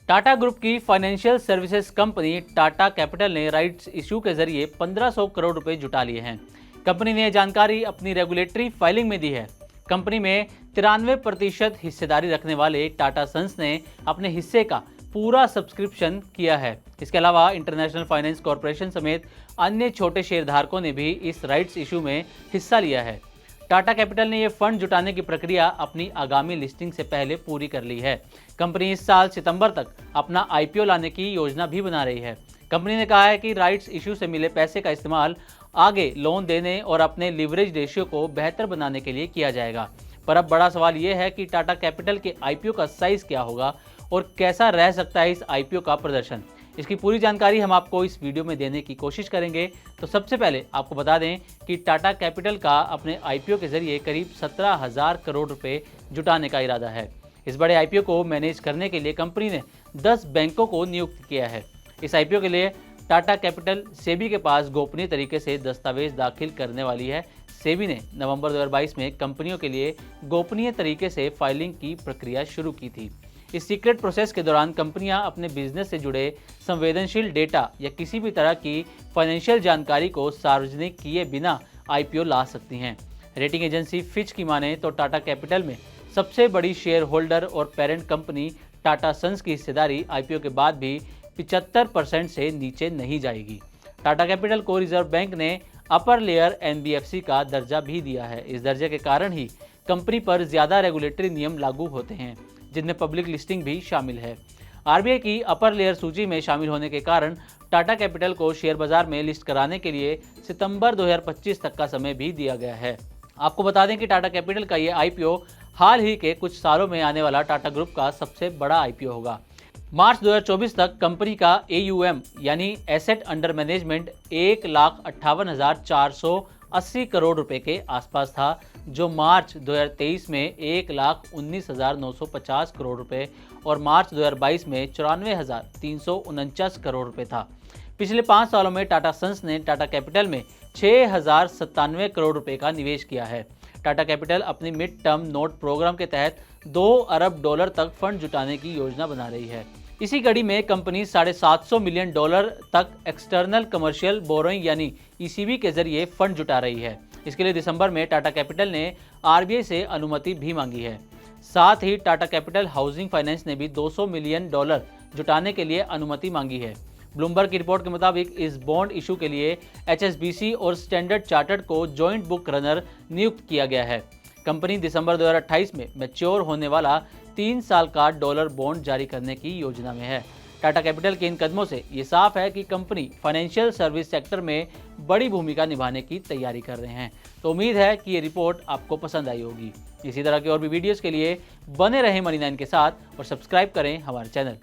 Tata group की financial services company Tata capital ने rights issue के जरिए 1500 करोड़ रुपए जुटा लिए हैं। कंपनी ने यह जानकारी अपनी रेगुलेटरी फाइलिंग में दी है। कंपनी में 93% हिस्सेदारी रखने वाले टाटा सन्स ने अपने हिस्से का पूरा सब्सक्रिप्शन किया है। इसके अलावा इंटरनेशनल फाइनेंस कॉरपोरेशन समेत अन्य छोटे शेयरधारकों ने भी इस राइट्स इशू में हिस्सा लिया है। टाटा कैपिटल ने यह फंड जुटाने की प्रक्रिया अपनी आगामी लिस्टिंग से पहले पूरी कर ली है। कंपनी इस साल सितंबर तक अपना आईपीओ लाने की योजना भी बना रही है। कंपनी ने कहा है कि राइट्स इशू से मिले पैसे का इस्तेमाल आगे लोन देने और अपने लिवरेज रेशियो को बेहतर बनाने के लिए किया जाएगा। पर अब बड़ा सवाल यह है कि टाटा कैपिटल के आईपीओ का साइज क्या होगा और कैसा रह सकता है इस आईपीओ का प्रदर्शन। इसकी पूरी जानकारी हम आपको इस वीडियो में देने की कोशिश करेंगे। तो सबसे पहले आपको बता दें कि टाटा कैपिटल का अपने आईपीओ के जरिए करीब 17,000 करोड़ रुपए जुटाने का इरादा है। इस बड़े आईपीओ को मैनेज करने के लिए कंपनी ने 10 बैंकों को नियुक्त किया है। इस आईपीओ के लिए टाटा कैपिटल सेबी के पास गोपनीय तरीके से दस्तावेज दाखिल करने वाली है। सेबी ने नवंबर 2022 में कंपनियों के लिए गोपनीय तरीके से फाइलिंग की प्रक्रिया शुरू की थी। इस सीक्रेट प्रोसेस के दौरान कंपनियां अपने बिजनेस से जुड़े संवेदनशील डेटा या किसी भी तरह की फाइनेंशियल जानकारी को सार्वजनिक किए बिना आईपीओ ला सकती हैं। रेटिंग एजेंसी फिच की माने तो टाटा कैपिटल में सबसे बड़ी शेयर होल्डर और पेरेंट कंपनी टाटा सन्स की हिस्सेदारी आईपीओ के बाद भी 75% से नीचे नहीं जाएगी। टाटा कैपिटल को रिजर्व बैंक ने अपर लेयर एनबीएफसी का दर्जा भी दिया है। इस दर्जे के कारण ही कंपनी पर ज्यादा रेगुलेटरी नियम लागू होते हैं, जिनमें पब्लिक लिस्टिंग भी शामिल है। आरबीआई की अपर लेयर सूची में शामिल होने के कारण टाटा कैपिटल को शेयर बाजार में लिस्ट कराने के लिए सितंबर 2025 तक का समय भी दिया गया है। आपको बता दें कि टाटा कैपिटल का ये आईपीओ हाल ही के कुछ सालों में आने वाला टाटा ग्रुप का सबसे बड़ा आईपीओ होगा। मार्च 2024 तक कंपनी का AUM यानी एसेट अंडर मैनेजमेंट 1,58,480 करोड़ रुपए के आसपास था, जो मार्च 2023 में 1,19,950 करोड़ रुपए और मार्च 2022 में 94,349 करोड़ रुपए था। पिछले 5 सालों में टाटा सन्स ने टाटा कैपिटल में 6,097 करोड़ रुपए का निवेश किया है। टाटा कैपिटल अपनी मिड टर्म नोट प्रोग्राम के तहत $2 अरब तक फंड जुटाने की योजना बना रही है। इसी कड़ी में कंपनी $750 मिलियन तक एक्सटर्नल कमर्शियल बोरोइंग यानी ECB के जरिए फंड जुटा रही है। इसके लिए दिसंबर में टाटा कैपिटल ने आरबीआई से अनुमति भी मांगी है। साथ ही टाटा कैपिटल हाउसिंग फाइनेंस ने भी $200 मिलियन जुटाने के लिए अनुमति मांगी है। ब्लूमबर्ग की रिपोर्ट के मुताबिक इस बॉन्ड इशू के लिए HSBC और स्टैंडर्ड चार्टर्ड को जॉइंट बुक रनर नियुक्त किया गया है। कंपनी दिसंबर 2028 में मैच्योर होने वाला 3 साल का डॉलर बॉन्ड जारी करने की योजना में है। टाटा कैपिटल के इन कदमों से ये साफ है कि कंपनी फाइनेंशियल सर्विस सेक्टर में बड़ी भूमिका निभाने की तैयारी कर रहे हैं। तो उम्मीद है कि ये रिपोर्ट आपको पसंद आई होगी। इसी तरह की और भी वीडियोस के लिए बने रहें मनी9 के साथ और सब्सक्राइब करें हमारे चैनल।